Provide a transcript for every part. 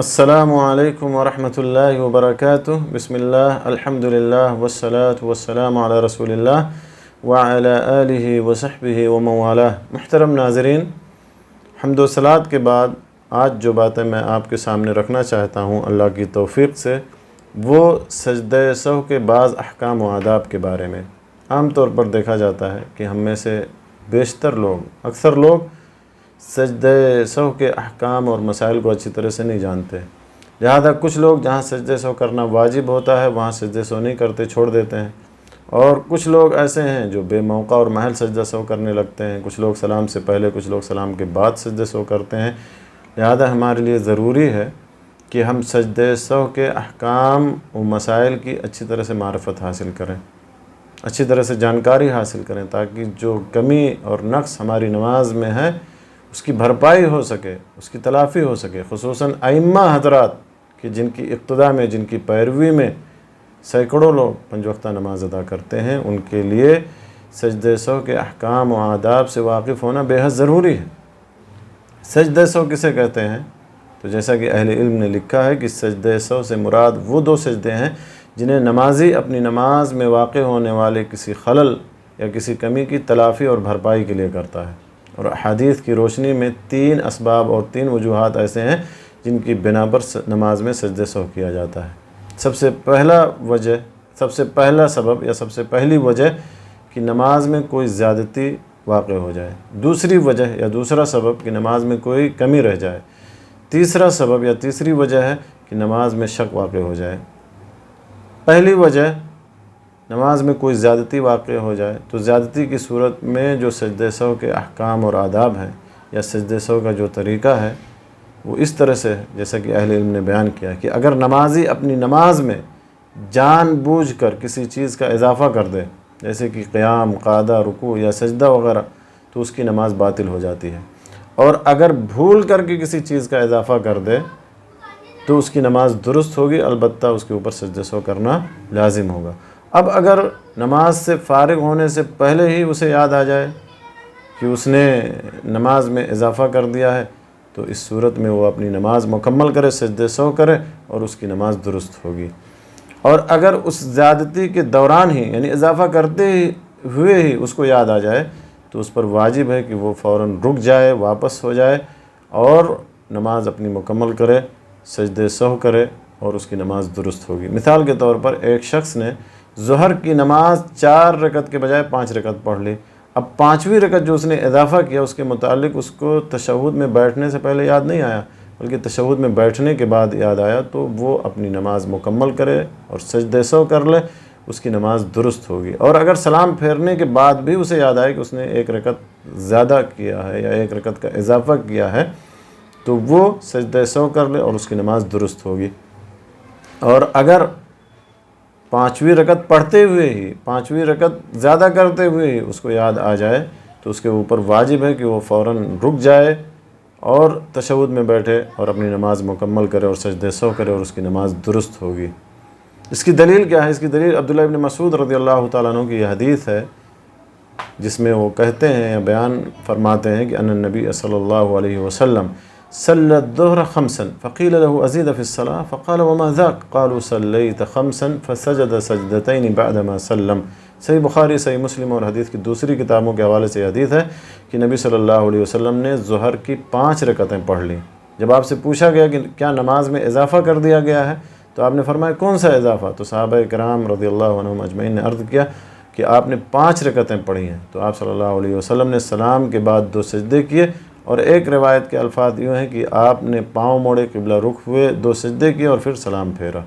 السلام علیکم ورحمۃ اللہ وبرکاتہ۔ بسم اللہ الحمدللہ والصلاة والسلام علی رسول اللہ وعلی آلہ وصحبہ ومن والاه۔ محترم ناظرین، حمد و صلوات کے بعد آج جو باتیں میں آپ کے سامنے رکھنا چاہتا ہوں اللہ کی توفیق سے، وہ سجدہ سہو کے بعض احکام و آداب کے بارے میں۔ عام طور پر دیکھا جاتا ہے کہ ہم میں سے بیشتر لوگ، اکثر لوگ سجدہ سہو کے احکام اور مسائل کو اچھی طرح سے نہیں جانتے، لہذا کچھ لوگ جہاں سجدہ سہو کرنا واجب ہوتا ہے وہاں سجدہ سہو نہیں کرتے، چھوڑ دیتے ہیں، اور کچھ لوگ ایسے ہیں جو بے موقع اور محل سجدہ سہو کرنے لگتے ہیں۔ کچھ لوگ سلام سے پہلے، کچھ لوگ سلام کے بعد سجدہ سہو کرتے ہیں۔ لہذا ہمارے لیے ضروری ہے کہ ہم سجدہ سہو کے احکام و مسائل کی اچھی طرح سے معرفت حاصل کریں، اچھی طرح سے جانکاری حاصل کریں، تاکہ جو کمی اور نقص ہماری نماز میں ہے اس کی بھرپائی ہو سکے، اس کی تلافی ہو سکے۔ خصوصاً ائمہ حضرات کہ جن کی اقتداء میں، جن کی پیروی میں سینکڑوں لوگ پنج وقتہ نماز ادا کرتے ہیں، ان کے لیے سجدہ سہو کے احکام و آداب سے واقف ہونا بے حد ضروری ہے۔ سجدہ سہو کسے کہتے ہیں؟ تو جیسا کہ اہل علم نے لکھا ہے کہ سجدہ سہو سے مراد وہ دو سجدے ہیں جنہیں نمازی اپنی نماز میں واقع ہونے والے کسی خلل یا کسی کمی کی تلافی اور بھرپائی کے لیے کرتا ہے۔ اور احادیث کی روشنی میں 3 اسباب اور 3 وجوہات ایسے ہیں جن کی بنا پر نماز میں سجدہ سہو کیا جاتا ہے۔ سب سے پہلا سبب یا سب سے پہلی وجہ کہ نماز میں کوئی زیادتی واقع ہو جائے۔ دوسری وجہ یا دوسرا سبب کہ نماز میں کوئی کمی رہ جائے۔ تیسرا سبب یا تیسری وجہ ہے کہ نماز میں شک واقع ہو جائے۔ پہلی وجہ نماز میں کوئی زیادتی واقع ہو جائے تو زیادتی کی صورت میں جو سجدہ سہو کے احکام اور آداب ہیں یا سجدہ سہو کا جو طریقہ ہے وہ اس طرح سے ہے جیسا کہ اہل علم نے بیان کیا کہ اگر نمازی اپنی نماز میں جان بوجھ کر کسی چیز کا اضافہ کر دے، جیسے کہ قیام، قعدہ، رکوع یا سجدہ وغیرہ، تو اس کی نماز باطل ہو جاتی ہے، اور اگر بھول کر کے کسی چیز کا اضافہ کر دے تو اس کی نماز درست ہوگی، البتہ اس کے اوپر سجدہ سہو کرنا لازم ہوگا۔ اب اگر نماز سے فارغ ہونے سے پہلے ہی اسے یاد آ جائے کہ اس نے نماز میں اضافہ کر دیا ہے تو اس صورت میں وہ اپنی نماز مکمل کرے، سجدہ سہو کرے اور اس کی نماز درست ہوگی۔ اور اگر اس زیادتی کے دوران ہی یعنی اضافہ کرتے ہوئے ہی اس کو یاد آ جائے تو اس پر واجب ہے کہ وہ فوراً رک جائے، واپس ہو جائے اور نماز اپنی مکمل کرے، سجدہ سہو کرے اور اس کی نماز درست ہوگی۔ مثال کے طور پر ایک شخص نے ظہر کی نماز 4 رکعت کے بجائے 5 رکعت پڑھ لی، اب 5ویں رکعت جو اس نے اضافہ کیا اس کے متعلق اس کو تشہد میں بیٹھنے سے پہلے یاد نہیں آیا بلکہ تشہد میں بیٹھنے کے بعد یاد آیا، تو وہ اپنی نماز مکمل کرے اور سجدہ سہو کر لے، اس کی نماز درست ہوگی۔ اور اگر سلام پھیرنے کے بعد بھی اسے یاد آئے کہ اس نے 1 رکعت زیادہ کیا ہے یا 1 رکعت کا اضافہ کیا ہے تو وہ سجدہ سہو کر لے اور اس کی نماز درست ہوگی۔ اور اگر 5ویں رکعت پڑھتے ہوئے ہی، 5ویں رکعت زیادہ کرتے ہوئے ہی اس کو یاد آ جائے تو اس کے اوپر واجب ہے کہ وہ فوراً رک جائے اور تشہد میں بیٹھے اور اپنی نماز مکمل کرے اور سجدہ سہو کرے اور اس کی نماز درست ہوگی۔ اس کی دلیل کیا ہے؟ اس کی دلیل عبداللہ ابن مسعود رضی اللہ تعالیٰ عنہ کی یہ حدیث ہے جس میں وہ کہتے ہیں یا بیان فرماتے ہیں کہ ان النبی صلی اللہ علیہ وسلم صلی الظہر 5 فقیل له ازید فی الصلاة فقال وما ذاک قالوا صلیت 5 فسجد سجدتین بعدما سلم۔ صحیح بخاری، صحیح مسلم اور حدیث کی دوسری کتابوں کے حوالے سے یہ حدیث ہے کہ نبی صلی اللہ علیہ وسلم نے ظہر کی 5 رکعتیں پڑھ لیں۔ جب آپ سے پوچھا گیا کہ کیا نماز میں اضافہ کر دیا گیا ہے تو آپ نے فرمایا کون سا اضافہ؟ تو صحابہ کرام رضی اللہ عنہم اجمعین نے عرض کیا کہ آپ نے 5 رکعتیں پڑھی ہیں۔ تو آپ صلی اللہ علیہ وسلم نے سلام کے بعد 2 سجدے کیے، اور ایک روایت کے الفاظ یوں ہیں کہ آپ نے پاؤں موڑے، قبلہ رخ ہوئے، 2 سجدے کیے اور پھر سلام پھیرا۔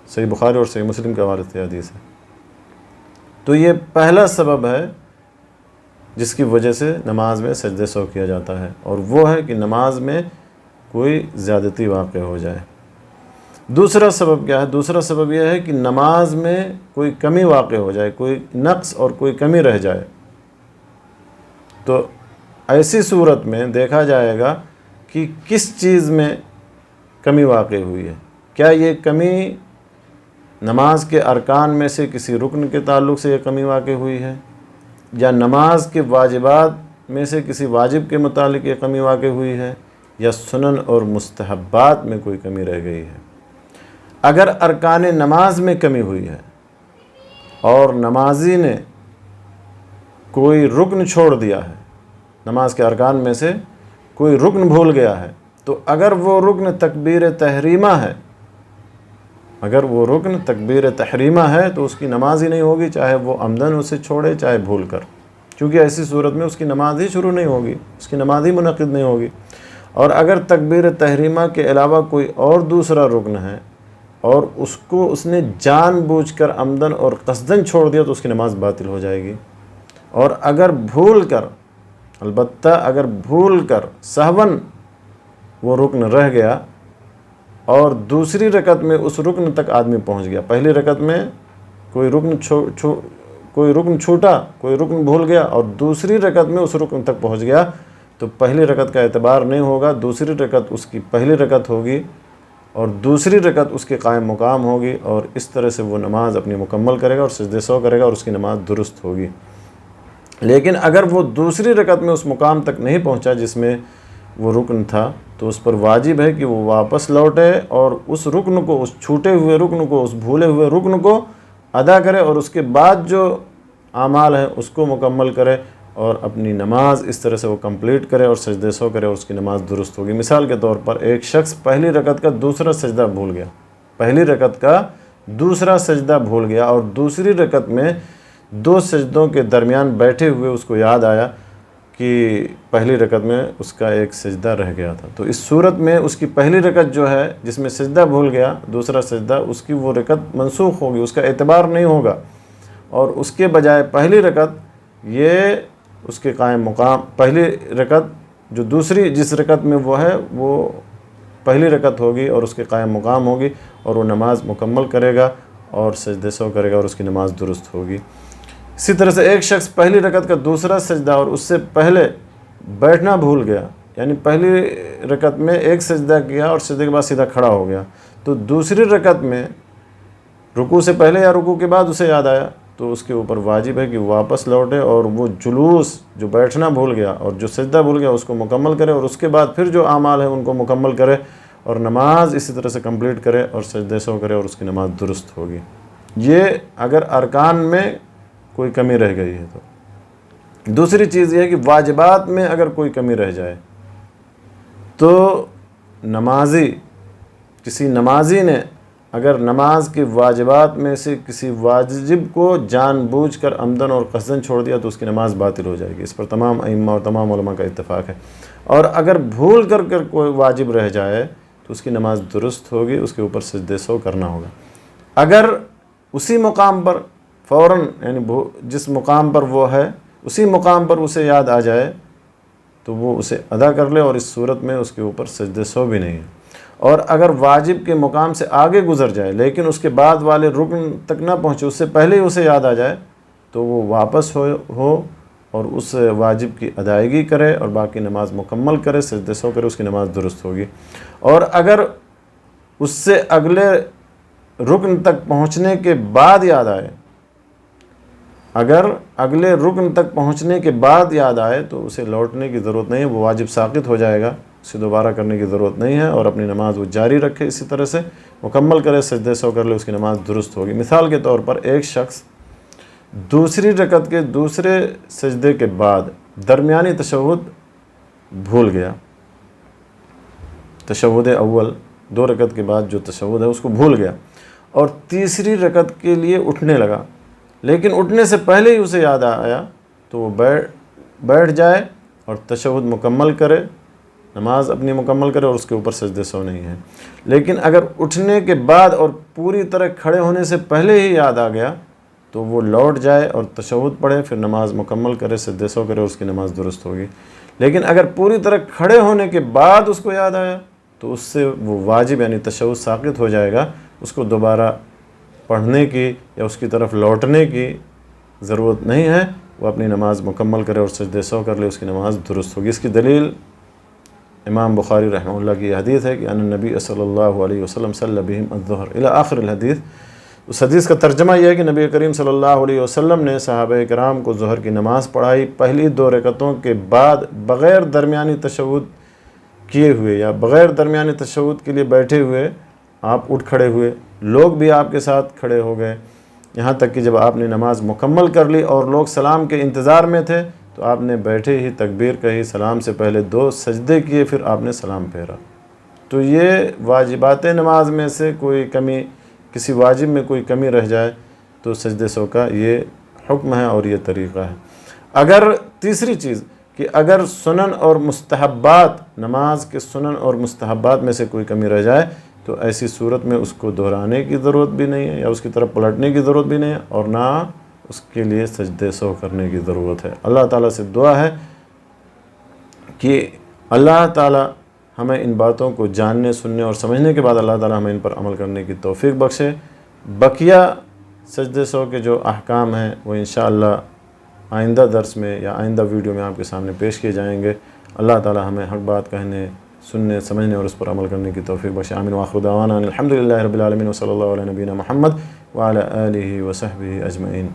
صحیح بخاری اور صحیح مسلم کے حوالے سے حدیث ہے۔ تو یہ پہلا سبب ہے جس کی وجہ سے نماز میں سجدہ سہو کیا جاتا ہے، اور وہ ہے کہ نماز میں کوئی زیادتی واقع ہو جائے۔ دوسرا سبب کیا ہے؟ دوسرا سبب یہ ہے کہ نماز میں کوئی کمی واقع ہو جائے، کوئی نقص اور کوئی کمی رہ جائے، تو ایسی صورت میں دیکھا جائے گا کہ کس چیز میں کمی واقع ہوئی ہے۔ کیا یہ کمی نماز کے ارکان میں سے کسی رکن کے تعلق سے یہ کمی واقع ہوئی ہے، یا نماز کے واجبات میں سے کسی واجب کے متعلق یہ کمی واقع ہوئی ہے، یا سنن اور مستحبات میں کوئی کمی رہ گئی ہے۔ اگر ارکان نماز میں کمی ہوئی ہے اور نمازی نے کوئی رکن چھوڑ دیا ہے، نماز کے ارکان میں سے کوئی رکن بھول گیا ہے، تو اگر وہ رکن تکبیر تحریمہ ہے، اگر وہ رکن تکبیر تحریمہ ہے تو اس کی نماز ہی نہیں ہوگی، چاہے وہ عمدن اسے چھوڑے چاہے بھول کر، کیونکہ ایسی صورت میں اس کی نماز ہی شروع نہیں ہوگی، اس کی نماز ہی منعقد نہیں ہوگی۔ اور اگر تکبیر تحریمہ کے علاوہ کوئی اور دوسرا رکن ہے اور اس نے جان بوجھ کر عمدن اور قصدن چھوڑ دیا تو اس کی نماز باطل ہو جائے گی۔ اور اگر بھول کر، البتہ اگر بھول کر سہون وہ رکن رہ گیا اور دوسری رکعت میں اس رکن تک آدمی پہنچ گیا، پہلی رکعت میں کوئی رکن چھوٹا، کوئی رکن بھول گیا اور دوسری رکعت میں اس رکن تک پہنچ گیا، تو پہلی رکعت کا اعتبار نہیں ہوگا، دوسری رکعت اس کی پہلی رکعت ہوگی اور دوسری رکعت اس کے قائم مقام ہوگی، اور اس طرح سے وہ نماز اپنی مکمل کرے گا اور سجدے سہو کرے گا اور اس کی نماز درست ہوگی۔ لیکن اگر وہ دوسری رکعت میں اس مقام تک نہیں پہنچا جس میں وہ رکن تھا، تو اس پر واجب ہے کہ وہ واپس لوٹے اور اس رکن کو، اس چھوٹے ہوئے رکن کو، اس بھولے ہوئے رکن کو ادا کرے اور اس کے بعد جو اعمال ہیں اس کو مکمل کرے اور اپنی نماز اس طرح سے وہ کمپلیٹ کرے اور سجدے سہو کرے اور اس کی نماز درست ہوگی۔ مثال کے طور پر ایک شخص پہلی رکعت کا دوسرا سجدہ بھول گیا، پہلی رکعت کا دوسرا سجدہ بھول گیا اور دوسری رکعت میں دو سجدوں کے درمیان بیٹھے ہوئے اس کو یاد آیا کہ پہلی رکعت میں اس کا ایک سجدہ رہ گیا تھا، تو اس صورت میں اس کی پہلی رکعت جو ہے جس میں سجدہ بھول گیا، دوسرا سجدہ، اس کی وہ رکعت منسوخ ہوگی، اس کا اعتبار نہیں ہوگا، اور اس کے بجائے پہلی رکعت یہ اس کے قائم مقام، پہلی رکعت جو دوسری جس رکعت میں وہ ہے وہ پہلی رکعت ہوگی اور اس کے قائم مقام ہوگی اور وہ نماز مکمل کرے گا اور سجدے سہو کرے گا اور اس کی نماز درست ہوگی۔ اسی طرح سے ایک شخص پہلی رکعت کا دوسرا سجدہ اور اس سے پہلے بیٹھنا بھول گیا، یعنی پہلی رکعت میں ایک سجدہ کیا اور سجدے کے بعد سیدھا کھڑا ہو گیا، تو دوسری رکعت میں رکوع سے پہلے یا رکوع کے بعد اسے یاد آیا، تو اس کے اوپر واجب ہے کہ واپس لوٹے اور وہ جلوس جو بیٹھنا بھول گیا اور جو سجدہ بھول گیا اس کو مکمل کرے اور اس کے بعد پھر جو اعمال ہیں ان کو مکمل کرے اور نماز اسی طرح سے کمپلیٹ کرے اور سجدے سہو کرے اور اس کی نماز درست ہوگی۔ یہ اگر ارکان میں کوئی کمی رہ گئی ہے تو۔ دوسری چیز یہ ہے کہ واجبات میں اگر کوئی کمی رہ جائے تو کسی نمازی نے اگر نماز کے واجبات میں سے کسی واجب کو جان بوجھ کر عمدن اور قصدن چھوڑ دیا تو اس کی نماز باطل ہو جائے گی، اس پر تمام ائمہ اور تمام علماء کا اتفاق ہے۔ اور اگر بھول کر کوئی واجب رہ جائے تو اس کی نماز درست ہوگی، اس کے اوپر سجدے سہو کرنا ہوگا۔ اگر اسی مقام پر فوراً، یعنی جس مقام پر وہ ہے اسی مقام پر اسے یاد آ جائے تو وہ اسے ادا کر لے، اور اس صورت میں اس کے اوپر سجدے سہو بھی نہیں ہے۔ اور اگر واجب کے مقام سے آگے گزر جائے لیکن اس کے بعد والے رکن تک نہ پہنچے، اس سے پہلے ہی اسے یاد آ جائے، تو وہ واپس ہو اور اس واجب کی ادائیگی کرے اور باقی نماز مکمل کرے، سجدے سہو کرے، اس کی نماز درست ہوگی۔ اور اگر اس سے اگلے رکن تک پہنچنے کے بعد یاد آئے، اگر اگلے رکن تک پہنچنے کے بعد یاد آئے تو اسے لوٹنے کی ضرورت نہیں ہے، وہ واجب ساقط ہو جائے گا، اسے دوبارہ کرنے کی ضرورت نہیں ہے، اور اپنی نماز وہ جاری رکھے، اسی طرح سے مکمل کرے، سجدے سہو کر لے، اس کی نماز درست ہوگی۔ مثال کے طور پر ایک شخص دوسری رکعت کے دوسرے سجدے کے بعد درمیانی تشہد بھول گیا، تشہد اول 2 رکعت کے بعد جو تشہد ہے اس کو بھول گیا اور تیسری رکعت کے لیے اٹھنے لگا، لیکن اٹھنے سے پہلے ہی اسے یاد آیا تو وہ بیٹھ جائے اور تشہد مکمل کرے، نماز اپنی مکمل کرے اور اس کے اوپر سجدے سہو نہیں ہے۔ لیکن اگر اٹھنے کے بعد اور پوری طرح کھڑے ہونے سے پہلے ہی یاد آ گیا تو وہ لوٹ جائے اور تشہد پڑھے، پھر نماز مکمل کرے، سجدے سہو کرے اور اس کی نماز درست ہوگی۔ لیکن اگر پوری طرح کھڑے ہونے کے بعد اس کو یاد آیا تو اس سے وہ واجب یعنی تشہد ساقط ہو جائے گا، اس کو دوبارہ پڑھنے کی یا اس کی طرف لوٹنے کی ضرورت نہیں ہے، وہ اپنی نماز مکمل کرے اور سجدے سہو کر لے، اس کی نماز درست ہوگی۔ اس کی دلیل امام بخاری رحمہ اللہ کی حدیث ہے کہ ان نبی صلی اللہ علیہ وسلم صلی بہم الظہر الی آخر الحدیث۔ اس حدیث کا ترجمہ یہ ہے کہ نبی کریم صلی اللہ علیہ وسلم نے صحابہ کرام کو ظہر کی نماز پڑھائی، پہلی 2 رکعتوں کے بعد بغیر درمیانی تشہد کیے ہوئے یا بغیر درمیانی تشہد کے لیے بیٹھے ہوئے آپ اٹھ کھڑے ہوئے، لوگ بھی آپ کے ساتھ کھڑے ہو گئے، یہاں تک کہ جب آپ نے نماز مکمل کر لی اور لوگ سلام کے انتظار میں تھے تو آپ نے بیٹھے ہی تکبیر کہی، سلام سے پہلے 2 سجدے کیے، پھر آپ نے سلام پھیرا۔ تو یہ واجبات نماز میں سے کوئی کمی، کسی واجب میں کوئی کمی رہ جائے تو سجدے سو کا یہ حکم ہے اور یہ طریقہ ہے۔ اگر تیسری چیز کہ اگر سنن اور مستحبات، نماز کے سنن اور مستحبات میں سے کوئی کمی رہ جائے تو ایسی صورت میں اس کو دہرانے کی ضرورت بھی نہیں ہے یا اس کی طرف پلٹنے کی ضرورت بھی نہیں ہے، اور نہ اس کے لیے سجدے سو کرنے کی ضرورت ہے۔ اللہ تعالیٰ سے دعا ہے کہ اللہ تعالیٰ ہمیں ان باتوں کو جاننے، سننے اور سمجھنے کے بعد اللہ تعالیٰ ہمیں ان پر عمل کرنے کی توفیق بخشے۔ بقیہ سجدے سو کے جو احکام ہیں وہ انشاءاللہ آئندہ درس میں یا آئندہ ویڈیو میں آپ کے سامنے پیش کیے جائیں گے۔ اللہ تعالیٰ ہمیں حق بات کہنے، سننے، سمجھنے اور اس پر عمل کرنے کی توفیق بخشے۔ آمین وآخر دعوانا الحمدللہ رب العالمین وصلی اللہ علیہ نبینا محمد وعلی آلہ وصحبہ اجمعین۔